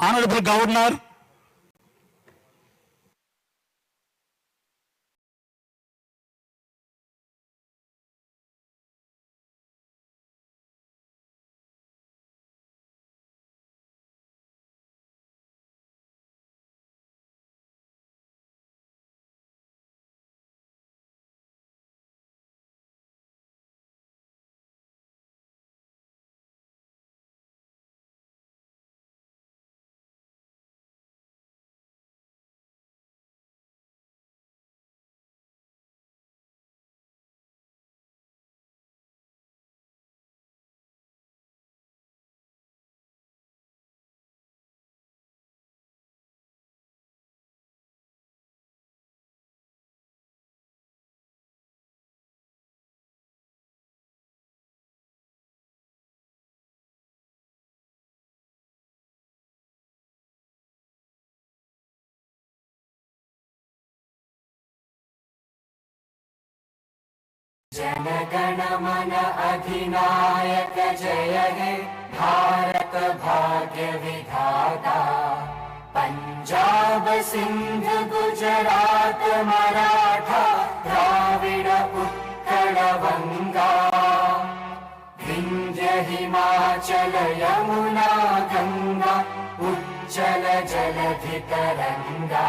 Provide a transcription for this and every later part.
Honorable Governor, जनगण मन अधिनायक जय हे भारत भाग्य विधाता। पंजाब सिंध गुजरात मराठा द्राविड़ उत्कल बंगा। विंध्य हिमाचल यमुना गंगा उज्जल जलधि तरंगा।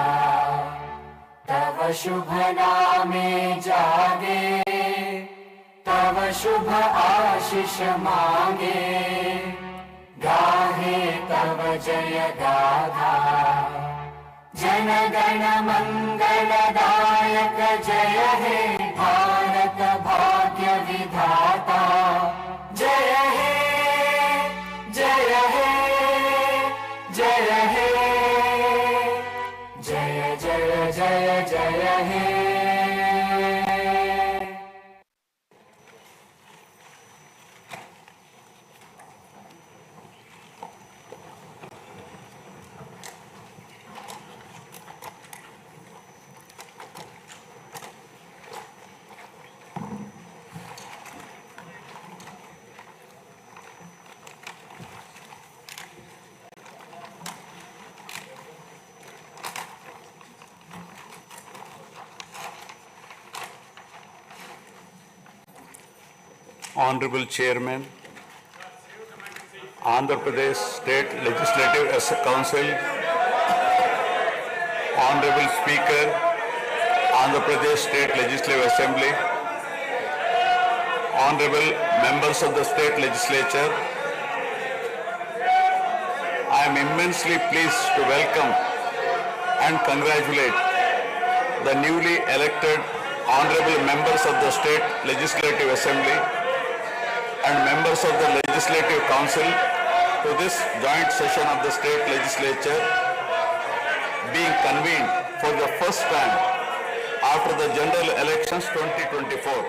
तव शुभ नामे जागे तव शुभ आशीष मांगे। गाहे तव जय गाथा जनगण मंगलदायक जय हे भारत भाग्य विधाता। जय हे जय हे जय हे जय जय जय जय हे। Honorable Chairman, Andhra Pradesh State Legislative Council, Honorable Speaker, Andhra Pradesh State Legislative Assembly, Honorable Members of the State Legislature, I am immensely pleased to welcome and congratulate the newly elected Honorable Members of the State Legislative Assembly and members of the Legislative Council to this joint session of the State Legislature being convened for the first time after the General Elections 2024.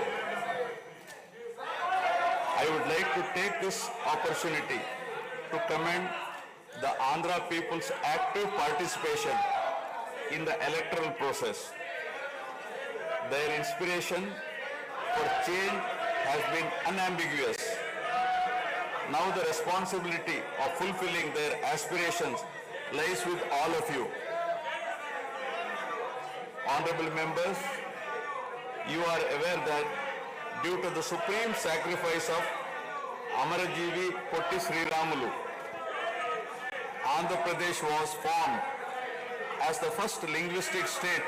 I would like to take this opportunity to commend the Andhra people's active participation in the electoral process. Their inspiration for change has been unambiguous. Now the responsibility of fulfilling their aspirations lies with all of you. Honorable members, you are aware that due to the supreme sacrifice of Amarajeevi Potti Sriramulu, Andhra Pradesh was formed as the first linguistic state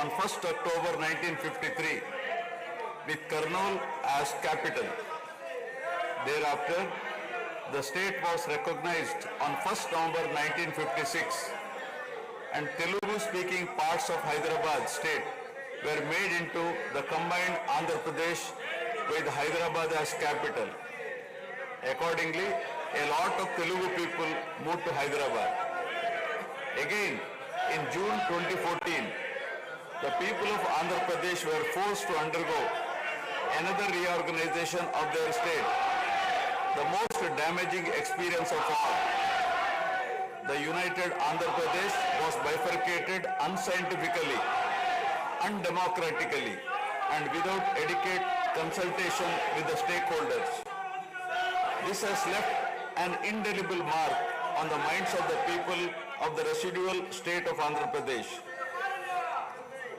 on 1st October 1953 with Kurnool as capital. Thereafter, the state was recognized on 1st November 1956 and Telugu-speaking parts of Hyderabad state were made into the combined Andhra Pradesh with Hyderabad as capital. Accordingly, a lot of Telugu people moved to Hyderabad. Again, in June 2014, the people of Andhra Pradesh were forced to undergo another reorganization of their state, the most damaging experience of all. The united Andhra Pradesh was bifurcated unscientifically, undemocratically, and without adequate consultation with the stakeholders. This has left an indelible mark on the minds of the people of the residual state of Andhra Pradesh.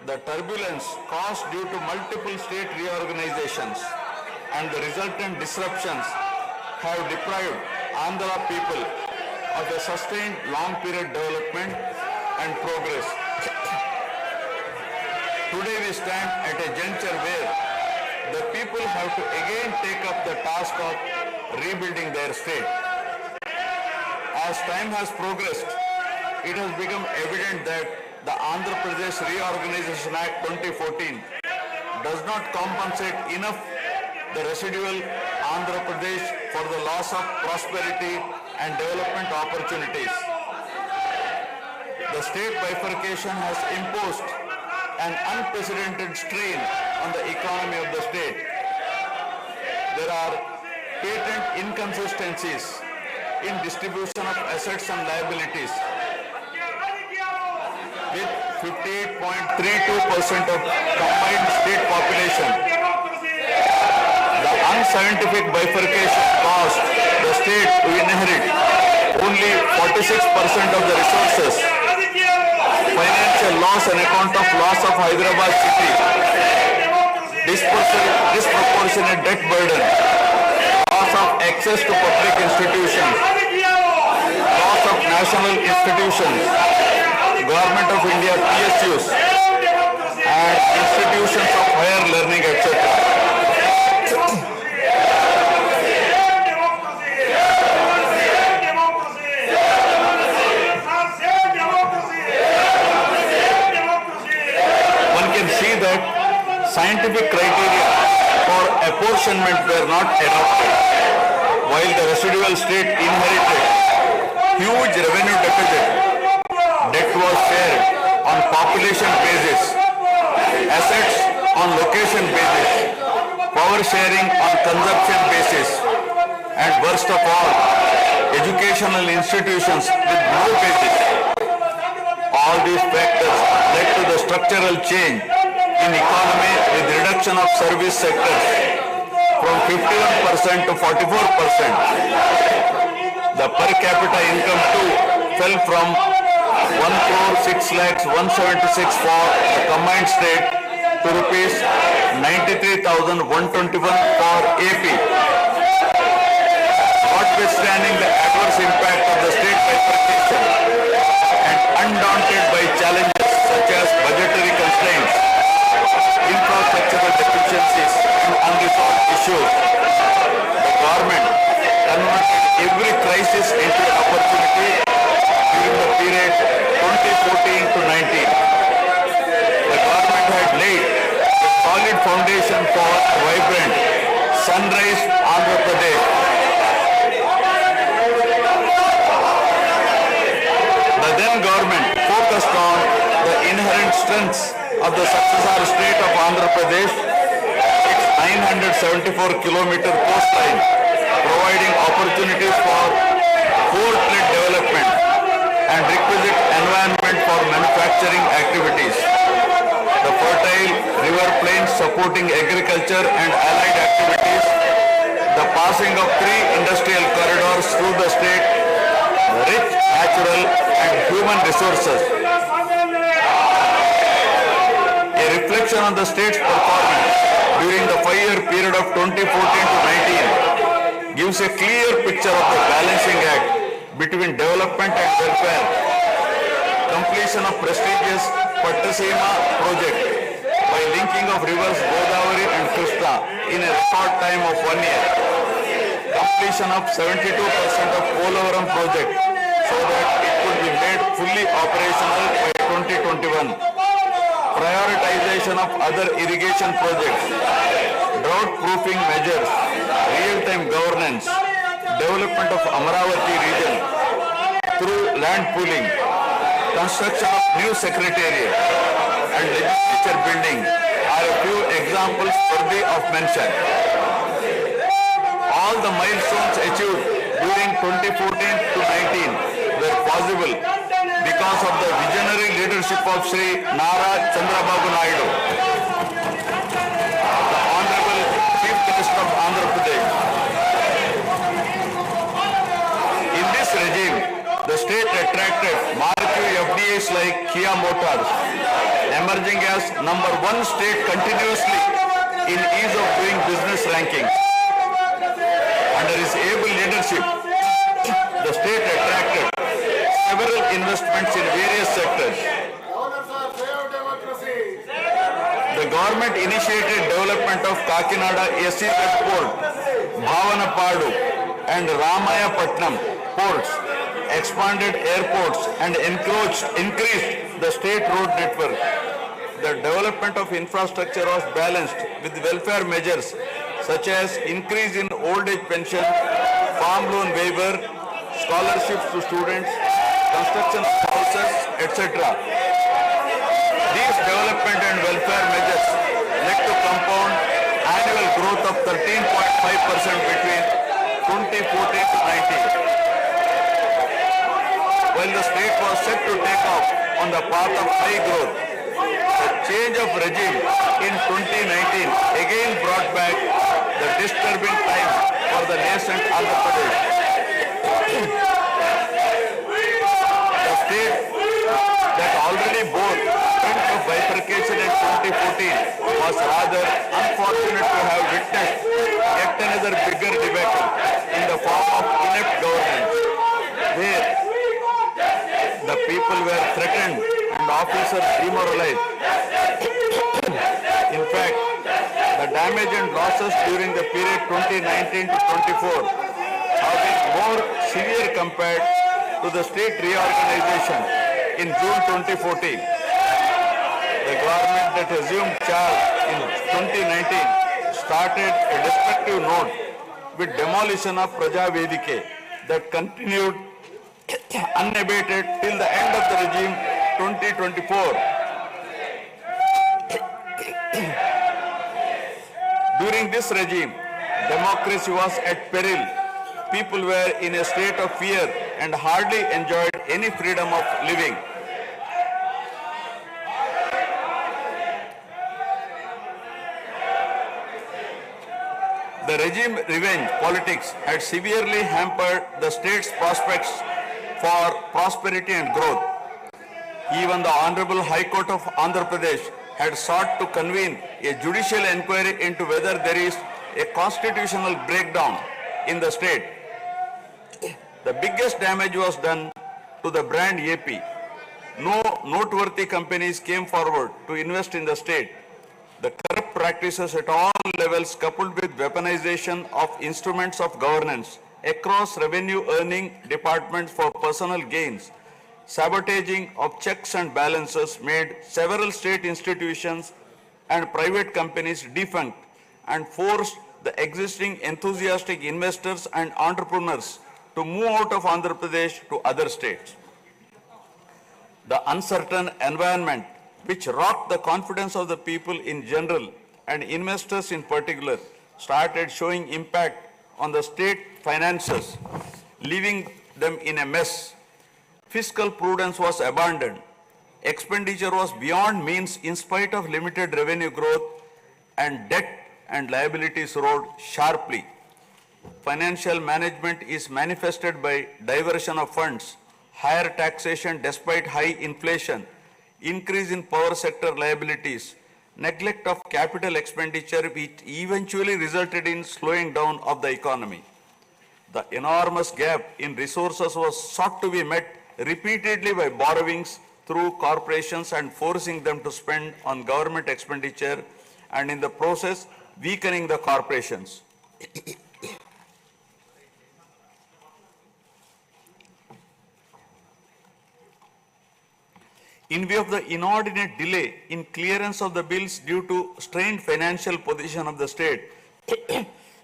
The turbulence caused due to multiple state reorganizations and the resultant disruptions have deprived Andhra people of a sustained long period development and progress. Today we stand at a juncture where the people have to again take up the task of rebuilding their state. As time has progressed, it has become evident that the Andhra Pradesh Reorganization Act 2014 does not compensate enough the residual Andhra Pradesh for the loss of prosperity and development opportunities. The state bifurcation has imposed an unprecedented strain on the economy of the state. There are patent inconsistencies in distribution of assets and liabilities, with 58.32% of combined state population. The unscientific bifurcation caused the state to inherit only 46% of the resources, financial loss on account of loss of Hyderabad city, disproportionate debt burden, loss of access to public institutions, loss of national institutions, Government of India PSUs, and institutions of higher learning, etc. Scientific criteria for apportionment were not adopted, while the residual state inherited huge revenue deficit. Debt was shared on population basis, assets on location basis, power sharing on consumption basis, and worst of all, educational institutions with no basis. All these factors led to the structural change in economy with reduction of service sectors from 51% to 44%. The per capita income too fell from 1,06,176 for the combined state to rupees 93,121 for AP. Notwithstanding the adverse impact of the state bifurcation and undaunted by challenges such as budgetary constraints, infrastructural deficiencies and unresolved issues, the government converted every crisis into an opportunity during the period 2014 to 19. The government had laid a solid foundation for a vibrant sunrise Andhra Pradesh. The then government focused on the inherent strengths of the successor state of Andhra Pradesh, its 974-kilometer coastline, providing opportunities for port-led development and requisite environment for manufacturing activities. The fertile river plains supporting agriculture and allied activities, the passing of 3 industrial corridors through the state, rich natural and human resources. A reflection on the state's performance during the 5-year period of 2014 to 19 gives a clear picture of the balancing act between development and welfare. Completion of prestigious Pattasima project by linking of rivers Godavari and Krishna in a short time of 1 year. Completion of 72% of Polavaram project so that it could be made fully operational by 2021. Prioritization of other irrigation projects, drought-proofing measures, real-time governance, development of Amaravati region through land pooling, construction of new secretariat and legislature building are a few examples worthy of mention. All the milestones achieved during 2014 to 19 were possible because of the visionary leadership of Sri Nara Chandrababu Naidu, the Honorable Chief Minister of Andhra Pradesh. In this regime, sectors, emerging as number one state continuously in ease of doing business rankings. Under his able leadership, the state attracted several investments in various sectors. The government initiated development of Kakinada SEZ port, Bhavanapadu and Ramayapatnam ports, expanded airports and increased the state road network. The development of infrastructure was balanced with welfare measures such as increase in old age pension, farm loan waiver, scholarships to students, construction of houses, etc. These development and welfare measures led to compound annual growth of 13.5% between 2014 to 19. While the state was set to take off on the path of high growth, the change of regime in 2019 again brought back the disturbing times for the nascent Andhra Pradesh. The state that already bore front of bifurcation in 2014 was rather unfortunate to have witnessed yet another bigger debacle in the form of inept governance, where the people were threatened and officers demoralized. In fact, the damage and losses during the period 2019 to 24 have been more severe compared to the state reorganization in June 2014. The government that assumed charge in 2019 started a destructive note with demolition of Praja Vedike that continued unabated till the end of the regime 2024. During this regime, democracy was at peril. People were in a state of fear and hardly enjoyed any freedom of living. The regime revenge politics had severely hampered the state's prospects for prosperity and growth. Even the Honorable High Court of Andhra Pradesh had sought to convene a judicial inquiry into whether there is a constitutional breakdown in the state. The biggest damage was done to the brand AP. No noteworthy companies came forward to invest in the state. The corrupt practices at all levels, coupled with weaponization of instruments of governance across revenue earning departments for personal gains, sabotaging of checks and balances, made several state institutions and private companies defunct and forced the existing enthusiastic investors and entrepreneurs to move out of Andhra Pradesh to other states. The uncertain environment which rocked the confidence of the people in general and investors in particular started showing impact on the state finances, leaving them in a mess. Fiscal prudence was abandoned. Expenditure was beyond means in spite of limited revenue growth, and debt and liabilities rose sharply. Financial management is manifested by diversion of funds, higher taxation despite high inflation, increase in power sector liabilities, neglect of capital expenditure, which eventually resulted in slowing down of the economy. The enormous gap in resources was sought to be met repeatedly by borrowings through corporations and forcing them to spend on government expenditure, and in the process weakening the corporations. In view of the inordinate delay in clearance of the bills due to strained financial position of the state,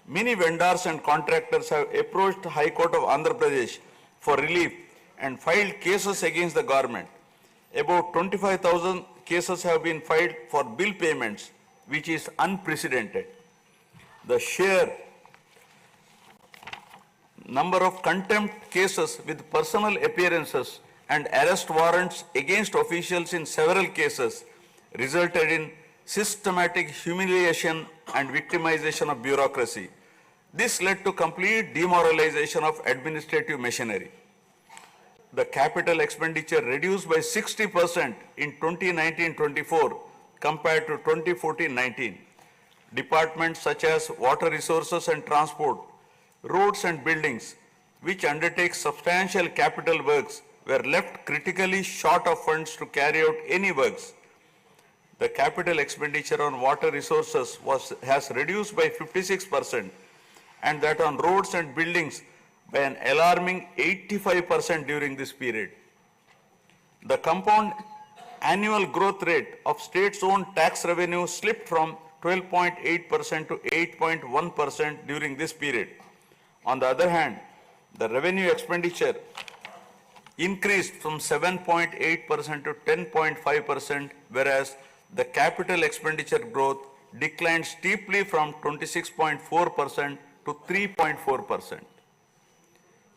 many vendors and contractors have approached the High Court of Andhra Pradesh for relief and filed cases against the government. About 25,000 cases have been filed for bill payments, which is unprecedented. The sheer number of contempt cases with personal appearances and arrest warrants against officials in several cases resulted in systematic humiliation and victimization of bureaucracy. This led to complete demoralization of administrative machinery. the capital expenditure reduced by 60% in 2019-24 compared to 2014-19. Departments such as water resources and transport, roads and buildings, which undertake substantial capital works, were left critically short of funds to carry out any works. The capital expenditure on water resources has reduced by 56%, and that on roads and buildings by an alarming 85% during this period. The compound annual growth rate of states-owned tax revenue slipped from 12.8% to 8.1% during this period. On the other hand, the revenue expenditure increased from 7.8% to 10.5%, whereas the capital expenditure growth declined steeply from 26.4% to 3.4%.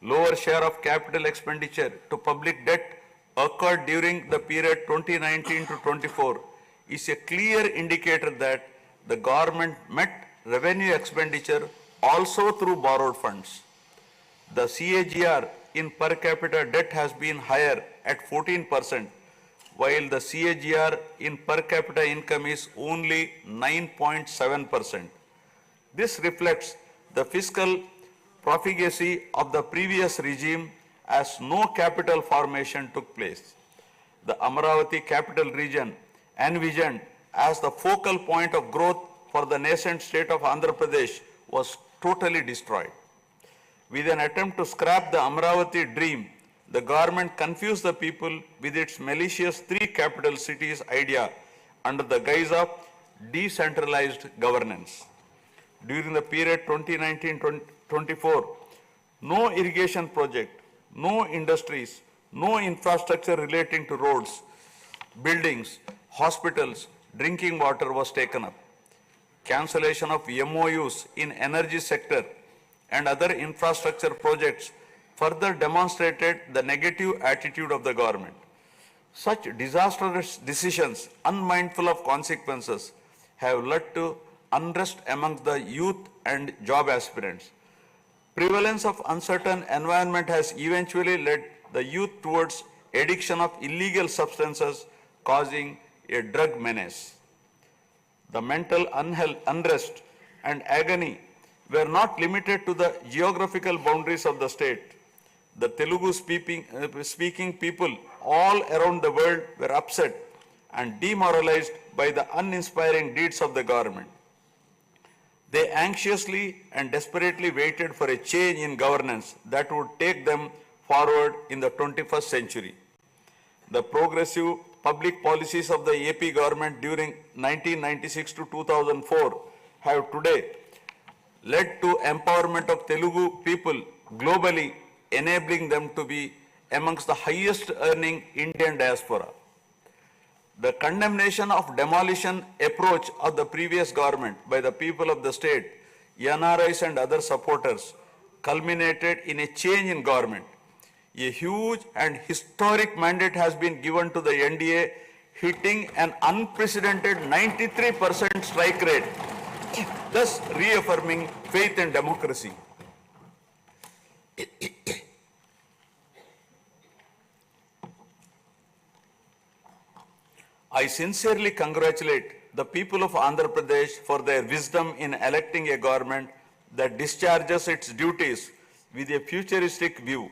Lower share of capital expenditure to public debt occurred during the period 2019 to 24 is a clear indicator that the government met revenue expenditure also through borrowed funds. The CAGR in per capita debt has been higher at 14%, while the CAGR in per capita income is only 9.7%. This reflects the fiscal profligacy of the previous regime as no capital formation took place. The Amaravati capital region, envisioned as the focal point of growth for the nascent state of Andhra Pradesh, was totally destroyed. With an attempt to scrap the Amaravati dream, the government confused the people with its malicious three capital cities idea under the guise of decentralized governance. During the period 2019-24, no irrigation project, no industries, no infrastructure relating to roads, buildings, hospitals, drinking water was taken up. Cancellation of MOUs in energy sector and other infrastructure projects further demonstrated the negative attitude of the government. Such disastrous decisions, unmindful of consequences, have led to unrest amongst the youth and job aspirants. Prevalence of uncertain environment has eventually led the youth towards addiction of illegal substances, causing a drug menace. The mental unrest and agony were not limited to the geographical boundaries of the state. The Telugu speaking people all around the world were upset and demoralized by the uninspiring deeds of the government. They anxiously and desperately waited for a change in governance that would take them forward in the 21st century. The progressive public policies of the AP government during 1996 to 2004 have today led to empowerment of Telugu people globally, enabling them to be amongst the highest earning Indian diaspora. The condemnation of demolition approach of the previous government by the people of the state, NRIs and other supporters, culminated in a change in government. A huge and historic mandate has been given to the NDA, hitting an unprecedented 93% strike rate, thus reaffirming faith in democracy. I sincerely congratulate the people of Andhra Pradesh for their wisdom in electing a government that discharges its duties with a futuristic view.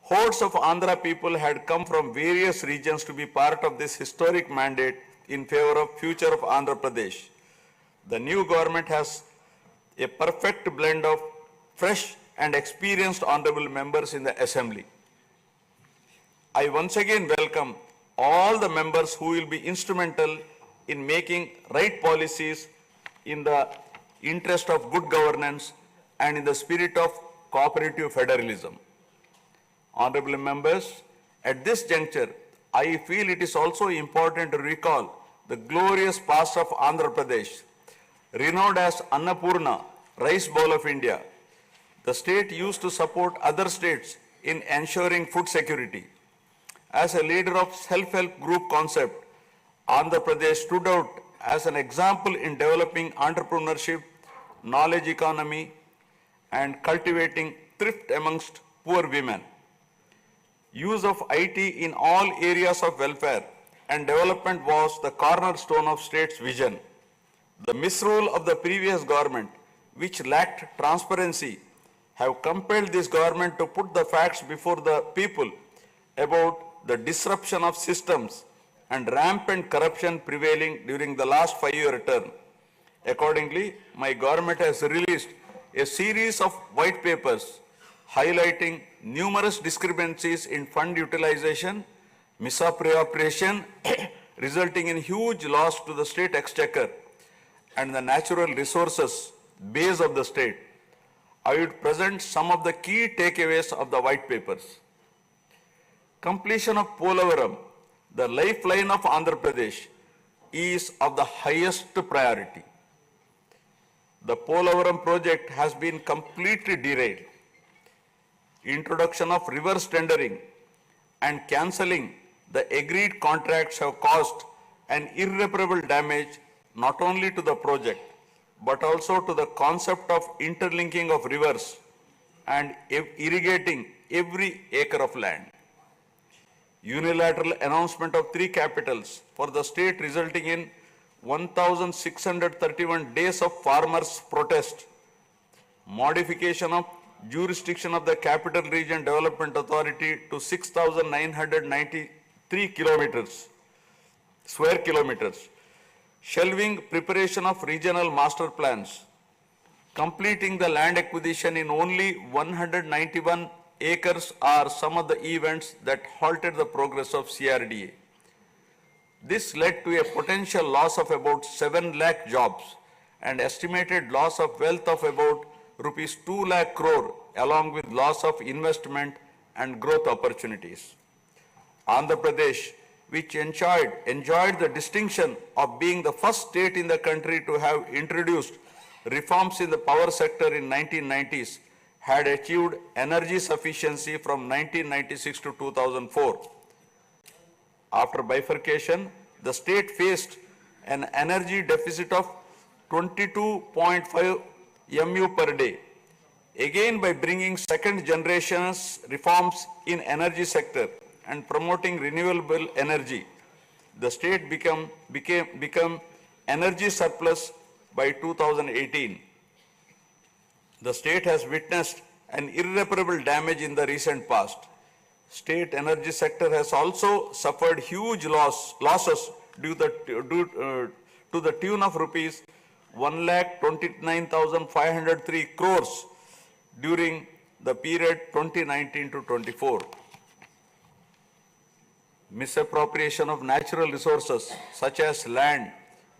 Hordes of Andhra people had come from various regions to be part of this historic mandate in favor of future of Andhra Pradesh. The new government has a perfect blend of fresh and experienced honorable members in the assembly. I once again welcome all the members who will be instrumental in making right policies in the interest of good governance and in the spirit of cooperative federalism. Honorable members, at this juncture, I feel it is also important to recall the glorious past of Andhra Pradesh. Renowned as Annapurna, rice bowl of India, the state used to support other states in ensuring food security. As a leader of self-help group concept, Andhra Pradesh stood out as an example in developing entrepreneurship, knowledge economy, and cultivating thrift amongst poor women. Use of IT in all areas of welfare and development was the cornerstone of state's vision. The misrule of the previous government, which lacked transparency, have compelled this government to put the facts before the people about the disruption of systems and rampant corruption prevailing during the last 5-year term. Accordingly, my government has released a series of white papers highlighting numerous discrepancies in fund utilization, misappropriation, resulting in huge loss to the state exchequer and the natural resources base of the state. I would present some of the key takeaways of the white papers. Completion of Polavaram, the lifeline of Andhra Pradesh, is of the highest priority. The Polavaram project has been completely derailed. Introduction of reverse tendering and cancelling the agreed contracts have caused an irreparable damage not only to the project but also to the concept of interlinking of rivers and irrigating every acre of land. Unilateral announcement of 3 capitals for the state resulting in 1,631 days of farmers' protest. Modification of jurisdiction of the Capital Region Development Authority to 6,993 square kilometers. Shelving preparation of regional master plans. Completing the land acquisition in only 191 acres are some of the events that halted the progress of CRDA. This led to a potential loss of about 7 lakh jobs and estimated loss of wealth of about rupees 2 lakh crore along with loss of investment and growth opportunities. Andhra Pradesh, which enjoyed the distinction of being the first state in the country to have introduced reforms in the power sector in 1990s, had achieved energy sufficiency from 1996 to 2004. After bifurcation, the state faced an energy deficit of 22.5 MU per day. Again, by bringing second generation reforms in energy sector and promoting renewable energy, the state become energy surplus by 2018. The state has witnessed an irreparable damage in the recent past. State energy sector has also suffered huge losses to the tune of rupees 1,29,503 crores during the period 2019 to 24. Misappropriation of natural resources such as land,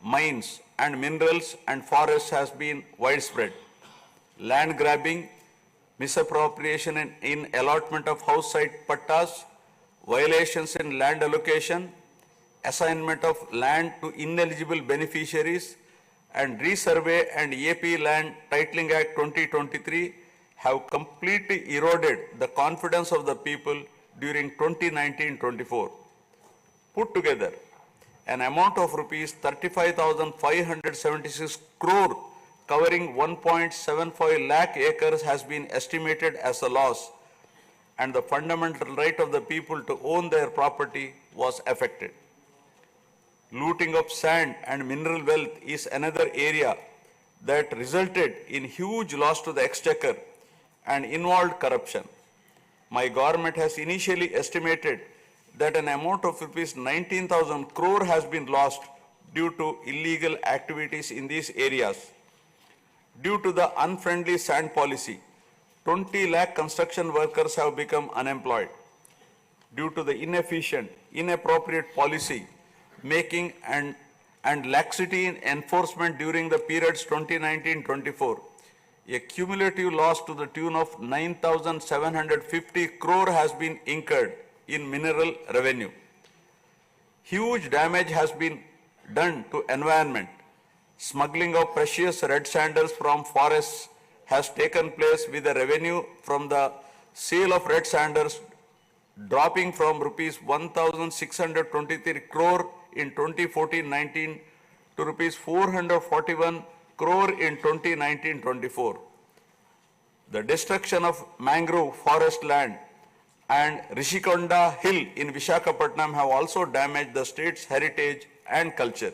mines and minerals and forests has been widespread. Land grabbing, misappropriation in allotment of house site pattas, violations in land allocation, assignment of land to ineligible beneficiaries, and Resurvey and AP Land Titling Act 2023 have completely eroded the confidence of the people during 2019-24. Put together, an amount of rupees 35,576 crore covering 1.75 lakh acres has been estimated as a loss, and the fundamental right of the people to own their property was affected. Looting of sand and mineral wealth is another area that resulted in huge loss to the exchequer and involved corruption. My government has initially estimated that an amount of rupees 19,000 crore has been lost due to illegal activities in these areas. Due to the unfriendly sand policy, 20 lakh construction workers have become unemployed. Due to the inefficient, inappropriate policy making and laxity in enforcement during the periods 2019-24, a cumulative loss to the tune of 9,750 crore has been incurred in mineral revenue. Huge damage has been done to environment. Smuggling of precious red sandals from forests has taken place with the revenue from the sale of red sandals dropping from rupees 1,623 crore in 2014-19 to rupees 441 crore in 2019-24. The destruction of mangrove forest land and Rishikonda Hill in Vishakhapatnam have also damaged the state's heritage and culture.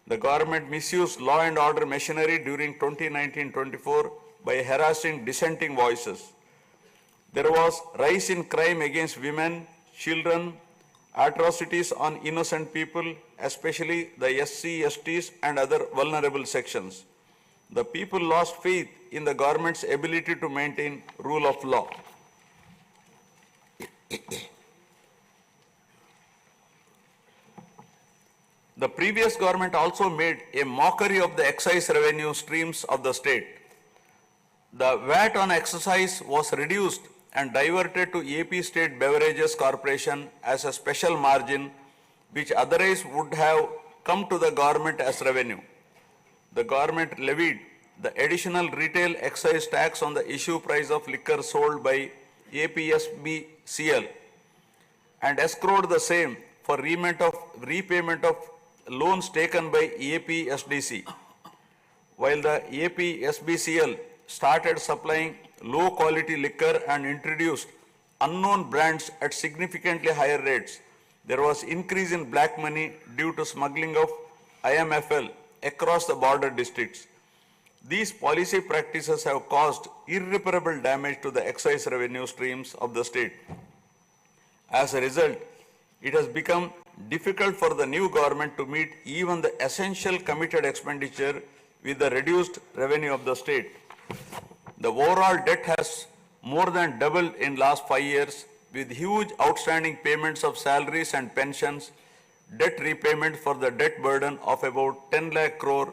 The government misused law and order machinery during 2019-24 by harassing dissenting voices. There was rise in crime against women, children, atrocities on innocent people, especially the SC, STs and other vulnerable sections. The people lost faith in the government's ability to maintain rule of law. The previous government also made a mockery of the excise revenue streams of the state. The VAT on excise was reduced and diverted to AP State Beverages Corporation as a special margin, which otherwise would have come to the government as revenue. The government levied the additional retail excise tax on the issue price of liquor sold by APSBCL and escrowed the same for repayment of loans taken by APSDC. While the APSBCL started supplying low quality liquor and introduced unknown brands at significantly higher rates, there was increase in black money due to smuggling of IMFL across the border districts. These policy practices have caused irreparable damage to the excise revenue streams of the state. As a result, it has become difficult for the new government to meet even the essential committed expenditure with the reduced revenue of the state. The overall debt has more than doubled in last 5 years, with huge outstanding payments of salaries and pensions, debt repayment for the debt burden of about 10 lakh crore,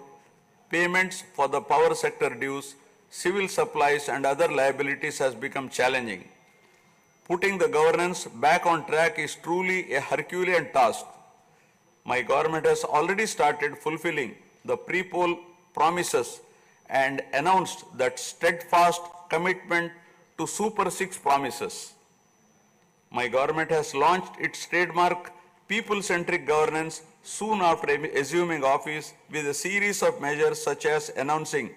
payments for the power sector dues, civil supplies and other liabilities has become challenging. Putting the governance back on track is truly a Herculean task. My government has already started fulfilling the pre-poll promises and announced that steadfast commitment to Super 6 promises. My government has launched its trademark people-centric governance soon after assuming office with a series of measures such as announcing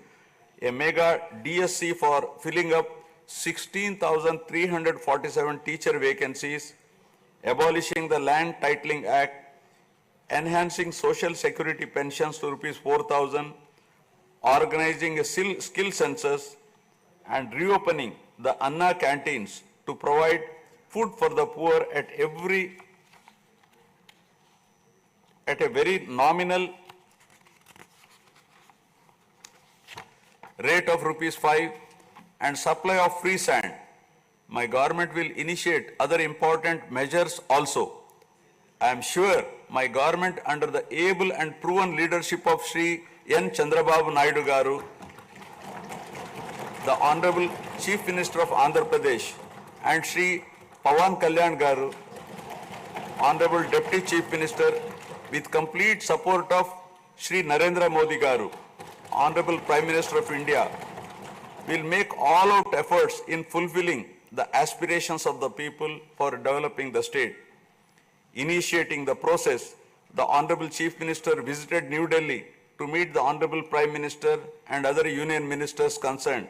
a mega DSC for filling up 16,347 teacher vacancies, abolishing the Land Titling Act, enhancing social security pensions to rupees 4,000, organizing a skill census, and reopening the Anna canteens to provide food for the poor at a very nominal rate of rupees 5 and supply of free sand. My government will initiate other important measures also. I am sure my government, under the able and proven leadership of Shri N. Chandrababu Naidu Garu, the Honorable Chief Minister of Andhra Pradesh, and Shri Pawan Kalyan Garu, Honorable Deputy Chief Minister, with complete support of Shri Narendra Modi Garu, Honorable Prime Minister of India, will make all-out efforts in fulfilling the aspirations of the people for developing the state. Initiating the process, the Honorable Chief Minister visited New Delhi to meet the Honorable Prime Minister and other union ministers concerned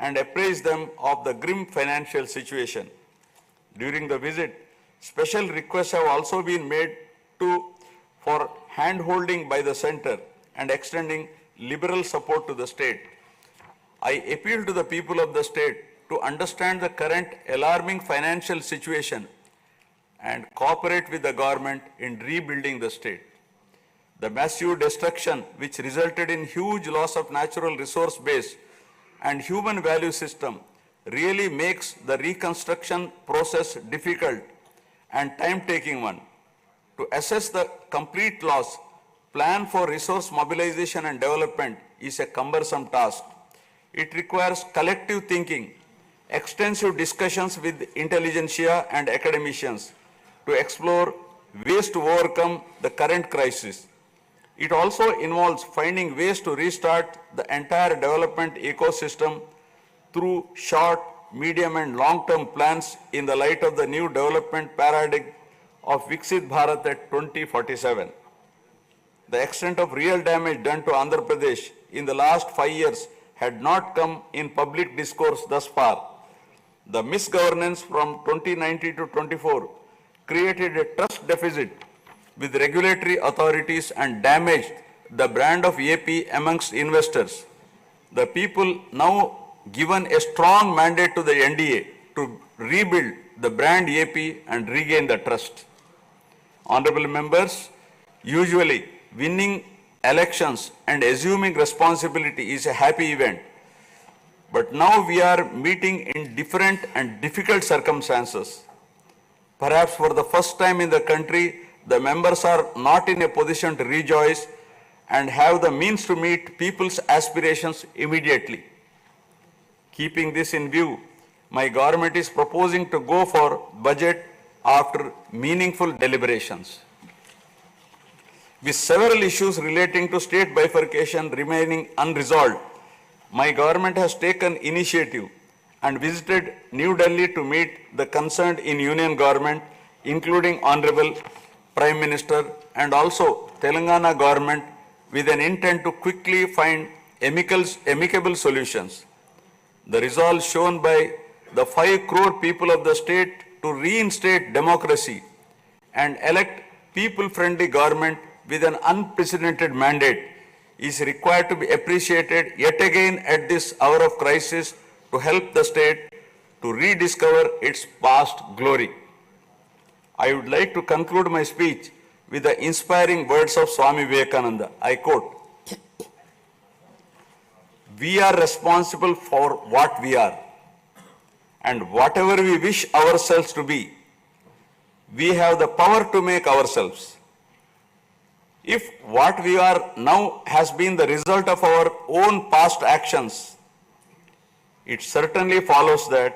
and apprise them of the grim financial situation. During the visit, special requests have also been made for hand-holding by the center and extending liberal support to the state. I appeal to the people of the state to understand the current alarming financial situation and cooperate with the government in rebuilding the state. The massive destruction which resulted in huge loss of natural resource base and human value system really makes the reconstruction process difficult and time-taking one. To assess the complete loss, plan for resource mobilization and development is a cumbersome task. It requires collective thinking, extensive discussions with intelligentsia and academicians to explore ways to overcome the current crisis. It also involves finding ways to restart the entire development ecosystem through short, medium and long-term plans in the light of the new development paradigm of Viksit Bharat at 2047. The extent of real damage done to Andhra Pradesh in the last 5 years had not come in public discourse thus far. The misgovernance from 2019 to 24 created a trust deficit with regulatory authorities and damaged the brand of AP amongst investors. The people now given a strong mandate to the NDA to rebuild the brand AP and regain the trust. Honorable members, usually winning elections and assuming responsibility is a happy event. But now we are meeting in different and difficult circumstances. Perhaps for the first time in the country, the members are not in a position to rejoice and have the means to meet people's aspirations immediately. Keeping this in view, my government is proposing to go for budget after meaningful deliberations. With several issues relating to state bifurcation remaining unresolved, my government has taken initiative and visited New Delhi to meet the concerned in Union government, including Honorable Prime Minister and also Telangana government, with an intent to quickly find amicable solutions. The resolve shown by the 5 crore people of the state to reinstate democracy and elect people-friendly government with an unprecedented mandate is required to be appreciated yet again at this hour of crisis to help the state to rediscover its past glory. I would like to conclude my speech with the inspiring words of Swami Vivekananda. I quote, "We are responsible for what we are, and whatever we wish ourselves to be, we have the power to make ourselves. If what we are now has been the result of our own past actions, it certainly follows that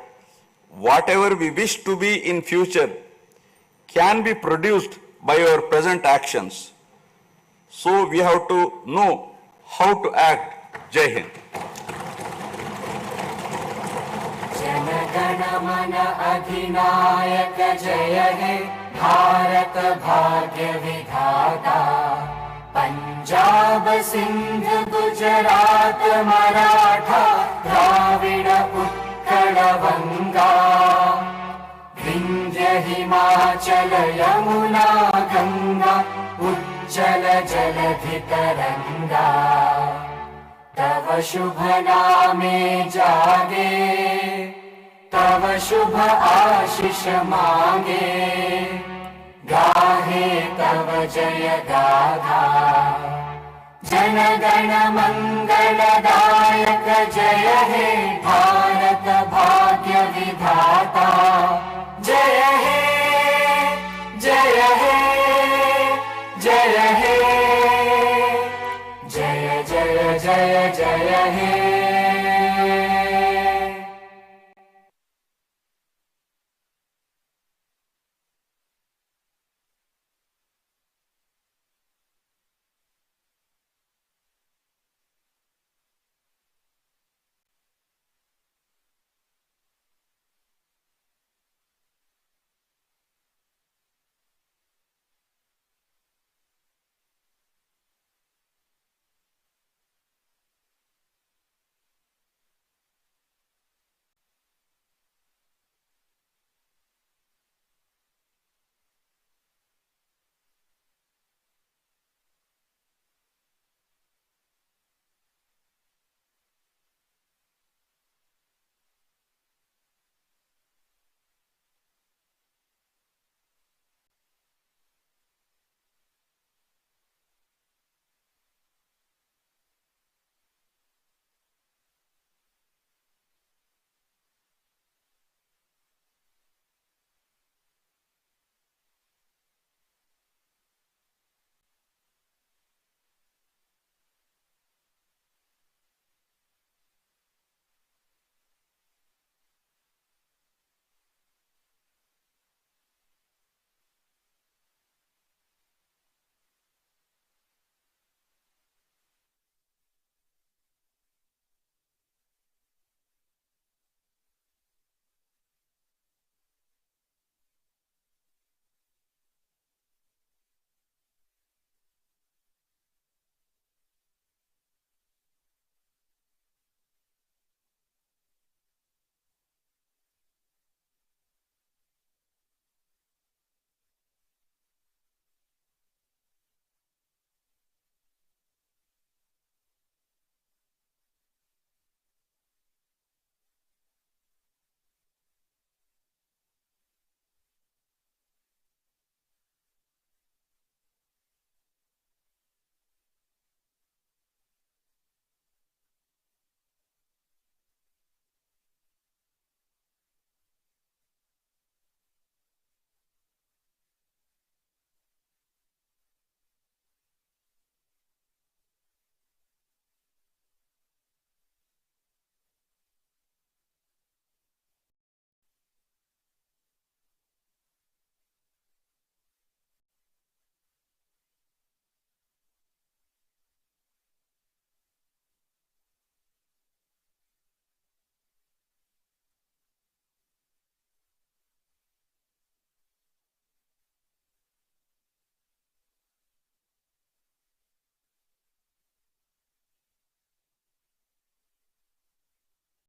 whatever we wish to be in future can be produced by our present actions. So we have to know how to act." Jai Hind. Jana Gana मन अधिनायक जय हे भारत भाग्य विधाता। पंजाब सिंध गुजरात मराठा द्राविड उत्कल बंगा। विंध्य हिमाचल यमुना गंगा उज्जल जलधि तरंगा। तव शुभ नामे जागे, तव शुभ आशीष मांगे। गाहे तव जय गाथा, जन गण मंगलदायक जय हे भारत।